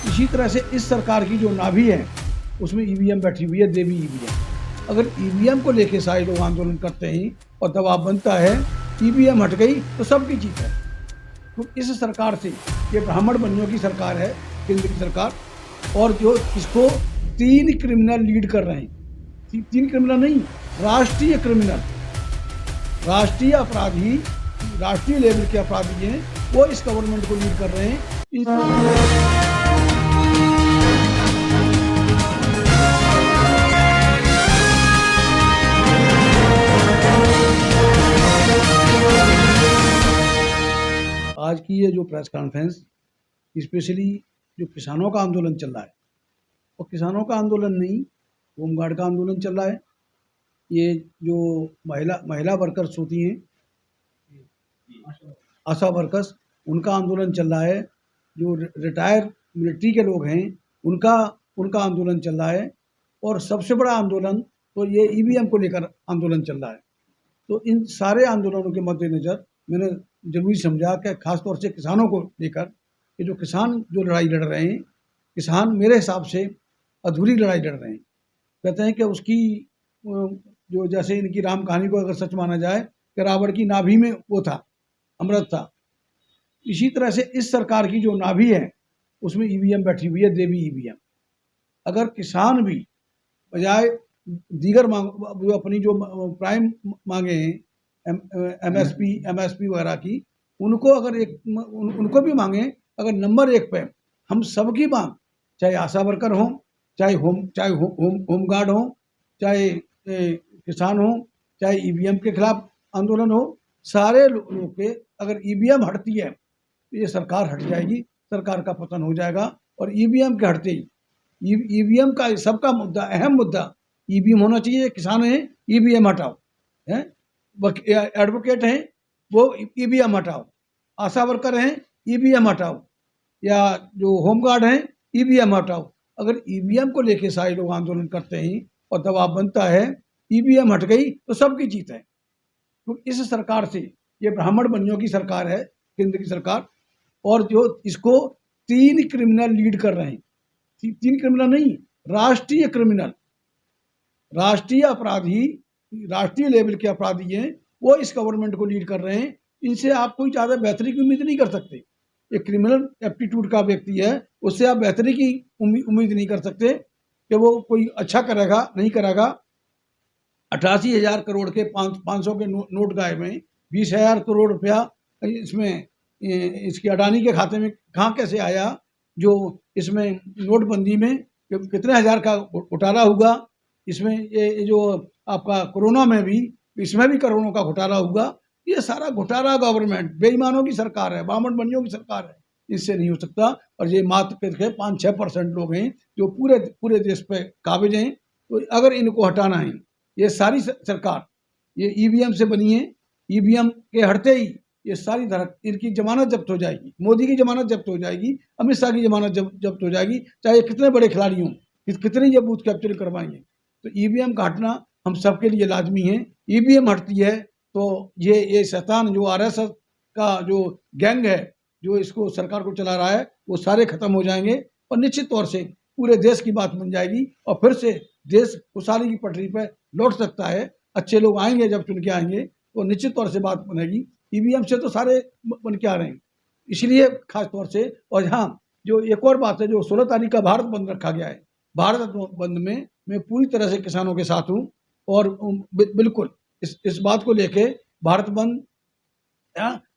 इसी तरह से इस सरकार की जो नाभि है उसमें ईवीएम बैठी हुई है, देवी ईवीएम। अगर ईवीएम को लेके सारे लोग आंदोलन करते हैं और दबाव बनता है, ईवीएम हट गई तो सबकी जीत है। तो इस सरकार से, ये ब्राह्मण बनियों की सरकार है, केंद्र की सरकार, और जो इसको 3 क्रिमिनल लीड कर रहे हैं, 3 क्रिमिनल नहीं, राष्ट्रीय क्रिमिनल, राष्ट्रीय अपराधी, राष्ट्रीय लेवल के अपराधी हैं, वो इस गवर्नमेंट को लीड कर रहे हैं। आज की ये जो प्रेस कॉन्फ्रेंस, स्पेशली जो किसानों का आंदोलन चल रहा है, और किसानों का आंदोलन नहीं, होमगार्ड का आंदोलन चल रहा है। ये जो महिला वर्कर्स होती हैं, आशा वर्कर्स, उनका आंदोलन चल रहा है। जो रिटायर मिलिट्री के लोग हैं, उनका आंदोलन चल रहा है। और सबसे बड़ा आंदोलन तो ये ईवीएम को लेकर आंदोलन चल रहा है। तो इन सारे आंदोलनों के मद्देनज़र मैंने जरूरी समझा कि खासतौर से किसानों को लेकर, कि जो किसान जो लड़ाई लड़ रहे हैं, किसान मेरे हिसाब से अधूरी लड़ाई लड़ रहे हैं। कहते हैं कि उसकी जो, जैसे इनकी राम कहानी को अगर सच माना जाए कि रावण की नाभि में वो था, अमृत था, इसी तरह से इस सरकार की जो नाभि है उसमें ईवीएम बैठी हुई है, देवी ईवीएम। अगर किसान भी बजाय दीगर मांग, जो अपनी जो प्राइम मांगे हैं, एमएसपी वगैरह की, उनको अगर उनको भी मांगे, अगर नंबर 1 पे हम सबकी मांग, चाहे आशा वर्कर हो, चाहे होमगार्ड हो, चाहे किसान हो, चाहे ईवीएम के खिलाफ आंदोलन हो, सारे लोगों के अगर ईवीएम हटती है तो ये सरकार हट जाएगी, सरकार का पतन हो जाएगा। और ईवीएम के हटते ही ईवीएम का सबका मुद्दा, अहम मुद्दा ईवीएम होना चाहिए। किसान हैं, ईवीएम हटाओ, हैं, एडवोकेट हैं, वो ईवीएम हटाओ, आशा वर्कर हैं, ईवीएम हटाओ, या जो होमगार्ड हैं, ईवीएम हटाओ। अगर ईवीएम को लेके सारे लोग आंदोलन करते हैं और दबाव बनता है, ईवीएम हट गई तो सबकी जीत है। तो इस सरकार से, ये ब्राह्मण बनियों की सरकार है, केंद्र की सरकार, और जो इसको 3 क्रिमिनल लीड कर रहे हैं, 3 क्रिमिनल नहीं, राष्ट्रीय क्रिमिनल, राष्ट्रीय अपराधी, राष्ट्रीय लेवल के अपराधी हैं, वो इस गवर्नमेंट को लीड कर रहे हैं। इनसे आप कोई ज़्यादा बेहतरी की उम्मीद नहीं कर सकते। एक क्रिमिनल एप्टीट्यूड का व्यक्ति है, उससे आप बेहतरी की उम्मीद नहीं कर सकते कि वो कोई अच्छा करेगा, नहीं करेगा। 88,000 करोड़ के 500 के नोट गायब हैं, 20,000 करोड़ रुपया इसमें इसके अडानी के खाते में कहाँ कैसे आया, जो इसमें नोटबंदी में कितने हज़ार का घोटाला हुआ, इसमें ये जो आपका कोरोना में भी, इसमें भी करोड़ों का घोटाला हुआ। ये सारा घोटाला गवर्नमेंट, बेईमानों की सरकार है, ब्राह्मण बनियों की सरकार है, इससे नहीं हो सकता। और ये मात्र 5-6% लोग हैं जो पूरे देश पे काबिज हैं। तो अगर इनको हटाना है, ये सारी सरकार ये ईवीएम से बनी है, ईवीएम के हटते ही ये सारी इनकी जमानत जब्त हो जाएगी, मोदी की जमानत जब्त हो जाएगी, अमित शाह की जमानत जब्त हो जाएगी, चाहे कितने बड़े खिलाड़ी हों, कितने ये बूथ कैप्चर करवाएंगे। तो ईवीएम का हटना हम सबके लिए लाजमी है। ईवीएम हटती है तो ये शैतान जो आरएसएस का जो गैंग है, जो इसको सरकार को चला रहा है, वो सारे खत्म हो जाएंगे और निश्चित तौर से पूरे देश की बात बन जाएगी और फिर से देश खुशहाली की पटरी पर लौट सकता है। अच्छे लोग आएंगे, जब चुन के आएंगे तो निश्चित तौर से बात बनेगी। ईवीएम से तो सारे बन के आ रहे हैं, इसलिए खास तौर से। और हाँ, जो एक और बात है, जो 16 तारीख का भारत बंद रखा गया है, भारत बंद में मैं पूरी तरह से किसानों के साथ हूँ। और बिल्कुल इस बात को लेके भारत बंद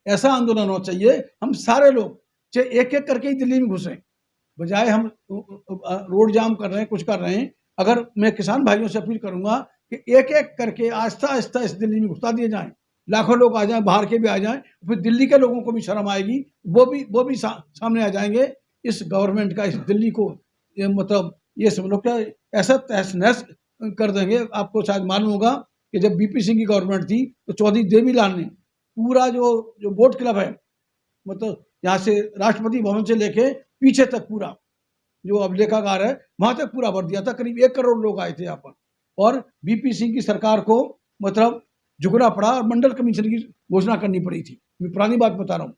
ऐसा आंदोलन होना चाहिए, हम सारे लोग चाहे एक एक करके ही दिल्ली में घुसें, बजाय हम रोड जाम कर रहे हैं, कुछ कर रहे हैं। अगर मैं किसान भाइयों से अपील करूंगा कि एक एक करके आहिस्ता आहिस्ता इस दिल्ली में घुसा दिए जाएं, लाखों लोग आ जाएं, बाहर के भी आ जाएं, फिर दिल्ली के लोगों को भी शर्म आएगी, वो भी सामने आ जाएंगे। इस गवर्नमेंट का, इस दिल्ली को मतलब ये सब लोग क्या ऐसा तहस नहस कर देंगे। आपको शायद मालूम होगा कि जब बीपी सिंह की गवर्नमेंट थी तो चौधरी देवीलाल ने पूरा जो बोट क्लब है, मतलब यहाँ से राष्ट्रपति भवन से लेके पीछे तक पूरा जो अब लेखागार है वहां तक पूरा भर दिया था। करीब 1 करोड़ लोग आए थे यहाँ पर, और बीपी सिंह की सरकार को मतलब झुकना पड़ा और मंडल कमीशन की घोषणा करनी पड़ी थी। मैं पुरानी बात बता रहा हूँ।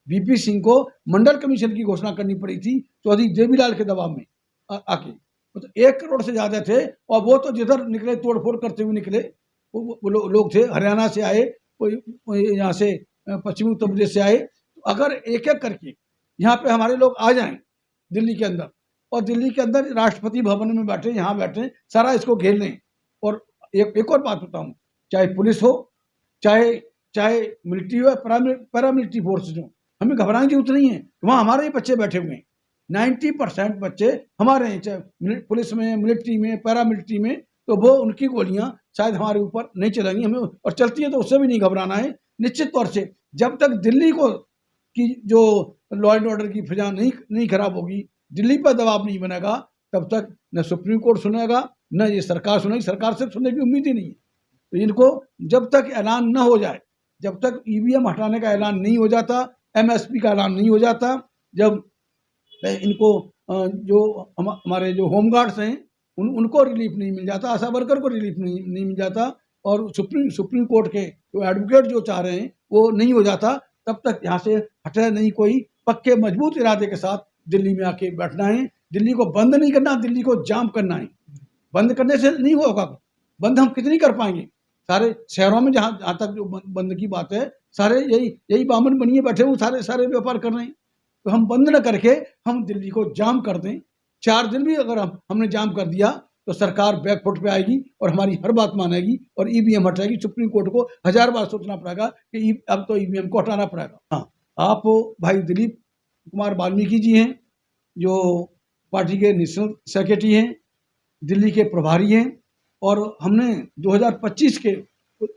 वीपी सिंह को मंडल कमीशन की घोषणा करनी पड़ी थी चौधरी देवीलाल के दबाव में आके। तो 1 करोड़ से ज़्यादा थे और वो तो जिधर निकले तोड़फोड़ करते हुए निकले। वो लोग थे, हरियाणा से आए, कोई यहाँ से पश्चिमी उत्तर प्रदेश से आए। तो अगर एक एक करके यहाँ पे हमारे लोग आ जाएं दिल्ली के अंदर, और दिल्ली के अंदर राष्ट्रपति भवन में बैठे, यहाँ बैठे, सारा इसको घेर लें। और एक और बात बताऊँ, चाहे पुलिस हो, चाहे चाहे मिलिट्री हो, पैरामिलिट्री फोर्सेज हो, हमें घबराने की जरूरत नहीं है। वहाँ हमारे ही बच्चे बैठे हुए हैं, 90% बच्चे हमारे हैं, चाहे पुलिस में, मिलिट्री में, पैरामिलिट्री में। तो वो उनकी गोलियां शायद हमारे ऊपर नहीं चलेंगी, हमें, और चलती है तो उससे भी नहीं घबराना है। निश्चित तौर से जब तक दिल्ली को की जो लॉ एंड ऑर्डर की फिजा नहीं खराब होगी, दिल्ली पर दबाव नहीं बनेगा, तब तक न सुप्रीम कोर्ट सुनेगा, न ये सरकार सुनेगी। सरकार से सुनने की उम्मीद ही नहीं है। तो इनको जब तक ऐलान न हो जाए, जब तक ईवीएम हटाने का ऐलान नहीं हो जाता, एमएसपी का ऐलान नहीं हो जाता, जब इनको जो हमारे जो होमगार्ड्स हैं उनको रिलीफ नहीं मिल जाता, आशा वर्कर को रिलीफ नहीं मिल जाता, और सुप्रीम कोर्ट के जो एडवोकेट जो चाह रहे हैं वो नहीं हो जाता, तब तक यहाँ से हटे नहीं। कोई पक्के मजबूत इरादे के साथ दिल्ली में आके बैठना है। दिल्ली को बंद नहीं करना, दिल्ली को जाम करना है। बंद करने से नहीं होगा, बंद हम कितनी कर पाएंगे। सारे शहरों में जहाँ तक जो बंद की बात है, सारे यही बामन बनिए बैठे हुए, सारे व्यापार कर रहे हैं। तो हम बंद न करके हम दिल्ली को जाम कर दें। 4 दिन भी अगर हमने जाम कर दिया तो सरकार बैकफुट पे आएगी और हमारी हर बात मानेगी और ईवीएम हटाएगी। सुप्रीम कोर्ट को 1000 बार सोचना पड़ेगा कि अब तो ईवीएम को हटाना पड़ेगा। हाँ, आप भाई दिलीप कुमार वाल्मीकि जी हैं, जो पार्टी के नेशनल सेक्रेटरी हैं, दिल्ली के प्रभारी हैं, और हमने 2025 के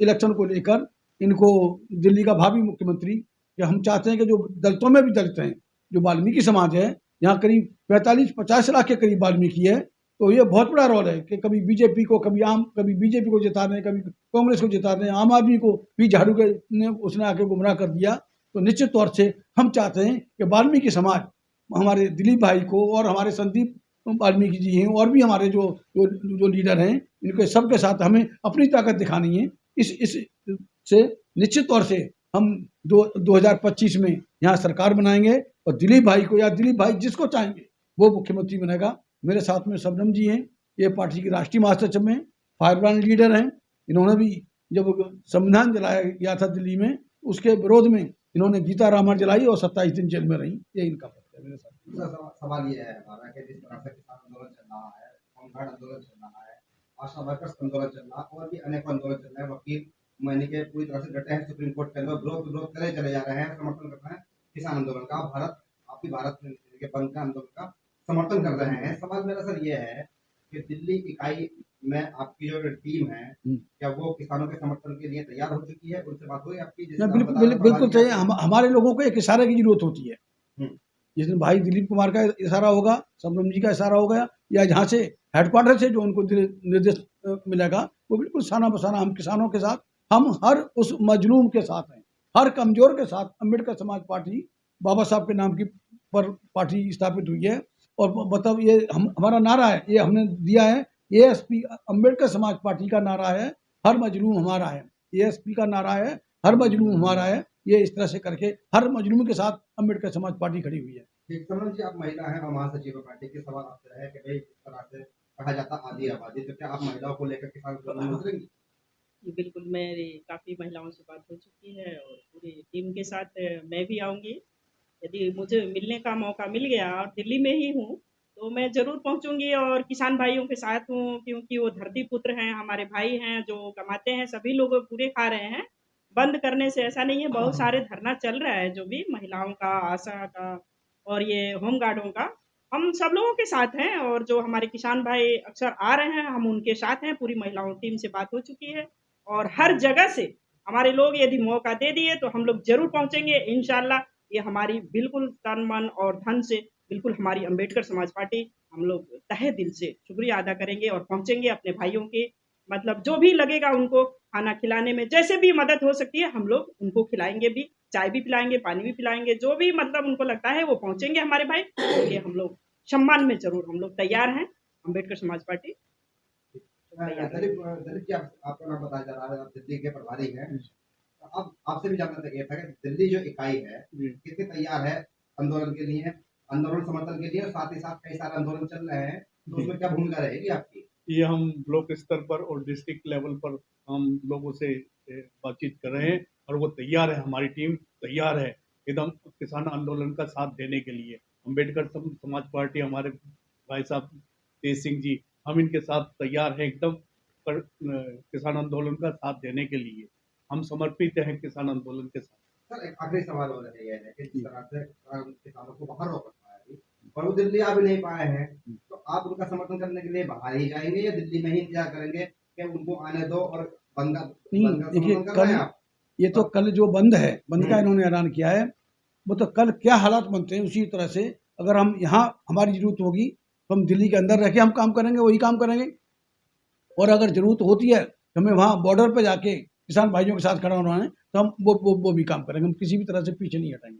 इलेक्शन को लेकर इनको दिल्ली का भावी मुख्यमंत्री, कि हम चाहते हैं कि जो दलितों में भी दलित हैं, जो वाल्मीकि समाज है, यहाँ करीब 45-50 लाख के करीब वाल्मीकि है। तो ये बहुत बड़ा रोल है कि कभी बीजेपी को, कभी बीजेपी को जिता रहे हैं, कभी कांग्रेस को जिता रहे हैं, आम आदमी को भी झाड़ू के ने उसने आके गुमराह कर दिया। तो निश्चित तौर से हम चाहते हैं कि वाल्मीकि समाज हमारे दिलीप भाई को, और हमारे संदीप वाल्मीकि जी हैं, और भी हमारे जो लीडर हैं, इनके सबके साथ हमें अपनी ताकत दिखानी है। इस से निश्चित तौर से हम 2025 में यहाँ सरकार बनाएंगे, और दिलीप भाई को, या दिलीप भाई जिसको चाहेंगे वो मुख्यमंत्री बनेगा। मेरे साथ में शबनम जी हैं, ये पार्टी की राष्ट्रीय महासचिव हैं, फायरब्रांड लीडर हैं। इन्होंने भी जब संविधान जलाया गया था दिल्ली में, उसके विरोध में इन्होंने गीता रामायण जलाई और 27 दिन जेल में रही। ये इनका पक्ष है। मेरे साथ सवाल ये है हमारा कि जिस तरह से किसान आंदोलन चल रहा है, होमगार्ड आंदोलन चल रहा है, आशा वर्कर्स आंदोलन चल रहा है, और भी अनेक आंदोलन चल रहे हैं, वकील महीने के पूरी तरह से डटे हैं सुप्रीम कोर्ट के अंदर, विरोध करे चले जा रहे हैं, समर्थन कर रहे हैं किसान आंदोलन का। आपकी भारत के बंद का आंदोलन का समर्थन कर रहे हैं। सवाल मेरा सर ये है कि दिल्ली इकाई में आपकी जो टीम है, क्या वो किसानों के समर्थन के लिए तैयार हो चुकी है? उनसे बात हुई आपकी? बिल्कुल चाहिए। हमारे लोगों को एक इशारे की जरूरत होती है। जिस दिन भाई दिलीप कुमार का इशारा होगा, शबनम जी का इशारा होगा, या जहाँ से हेडक्वार्टर से जो उनको निर्देश मिलेगा, वो बिल्कुल साना बसाना हम किसानों के साथ, हम हर उस मजलूम के साथ हैं, हर कमजोर के साथ। अम्बेडकर समाज पार्टी बाबा साहब के नाम की पर पार्टी स्थापित हुई है, और मतलब ये हमारा नारा है, ये हमने दिया है। एएसपी अम्बेडकर समाज पार्टी का नारा है, हर मजलूम हमारा है। एएसपी का नारा है, हर मजलूम हमारा है। ये इस तरह से करके हर मजलूम के साथ अम्बेडकर समाज पार्टी खड़ी हुई है। समन जी, आप महिला हैं और महासचिव पार्टी के, सवाल आपसे है कि भाई इस तरह से कहा जाता आधी आबादी, तो क्या आप महिलाओं को लेकर किसान आंदोलन में उतरेंगी? बिल्कुल, मेरी काफ़ी महिलाओं से बात हो चुकी है और पूरी टीम के साथ मैं भी आऊँगी। यदि मुझे मिलने का मौका मिल गया और दिल्ली में ही हूँ, तो मैं ज़रूर पहुँचूँगी और किसान भाइयों के साथ हूँ, क्योंकि वो धरती पुत्र हैं, हमारे भाई हैं, जो कमाते हैं, सभी लोग पूरे खा रहे हैं। बंद करने से ऐसा नहीं है, बहुत सारे धरना चल रहा है, जो भी महिलाओं का, आशा का और ये होमगार्डों का, हम सब लोगों के साथ हैं। और जो हमारे किसान भाई अक्सर आ रहे हैं, हम उनके साथ हैं। पूरी महिलाओं टीम से बात हो चुकी है, और हर जगह से हमारे लोग यदि मौका दे दिए तो हम लोग ज़रूर पहुँचेंगे इंशाल्लाह। ये हमारी बिल्कुल तन, मन और धन से बिल्कुल हमारी अम्बेडकर समाज पार्टी, हम लोग तहे दिल से शुक्रिया अदा करेंगे और पहुँचेंगे अपने भाइयों के, मतलब जो भी लगेगा उनको खाना खिलाने में, जैसे भी मदद हो सकती है हम लोग उनको खिलाएँगे भी, चाय भी पिलाएँगे, पानी भी पिलाएँगे, जो भी मतलब उनको लगता है वो पहुँचेंगे हमारे भाई। उनके हम लोग सम्मान में ज़रूर हम लोग तैयार हैं, अम्बेडकर समाज पार्टी। दलित जी, आपका नाम बताया जा रहा है, आप दिल्ली के प्रभारी हैं। अब आपसे भी जानना चाहिए था कि दिल्ली जो इकाई है कितनी तैयार है आंदोलन के लिए, आंदोलन समर्थन के लिए, और साथ ही साथ कई सारे आंदोलन चल रहे हैं, तो उसमें क्या भूमिका रहेगी आपकी? ये हम ब्लॉक स्तर पर और डिस्ट्रिक्ट लेवल पर हम लोगों से बातचीत कर रहे हैं और वो तैयार है, हमारी टीम तैयार है एकदम किसान आंदोलन का साथ देने के लिए। अम्बेडकर समाज पार्टी, हमारे भाई साहब तेज सिंह जी, हम इनके साथ तैयार हैं एकदम पर किसान आंदोलन का साथ देने के लिए। हम समर्पित हैं किसान आंदोलन के साथ। सर एक आखिरी सवाल हो रहा है कि जिस तरह से किसानों को बाहर रोक रखा है अभी, और वो दिल्ली आ भी नहीं पाए हैं, तो आप उनका समर्थन करने के लिए बाहर ही जाएंगे या दिल्ली में ही इंतजार करेंगे कि उनको आने दो और बंद का नहीं, देखिए कल ये तो कल जो बंद है, बंद का इन्होंने ऐलान किया है, वो तो कल क्या हालात बनते हैं उसी तरह से अगर हम यहाँ हमारी जरूरत होगी तो हम दिल्ली के अंदर रह के हम काम करेंगे, वही काम करेंगे। और अगर जरूरत होती है तो हमें वहाँ बॉर्डर पे जाके किसान भाइयों के साथ खड़ा होना है तो हम वो भी काम करेंगे, हम किसी भी तरह से पीछे नहीं हटेंगे।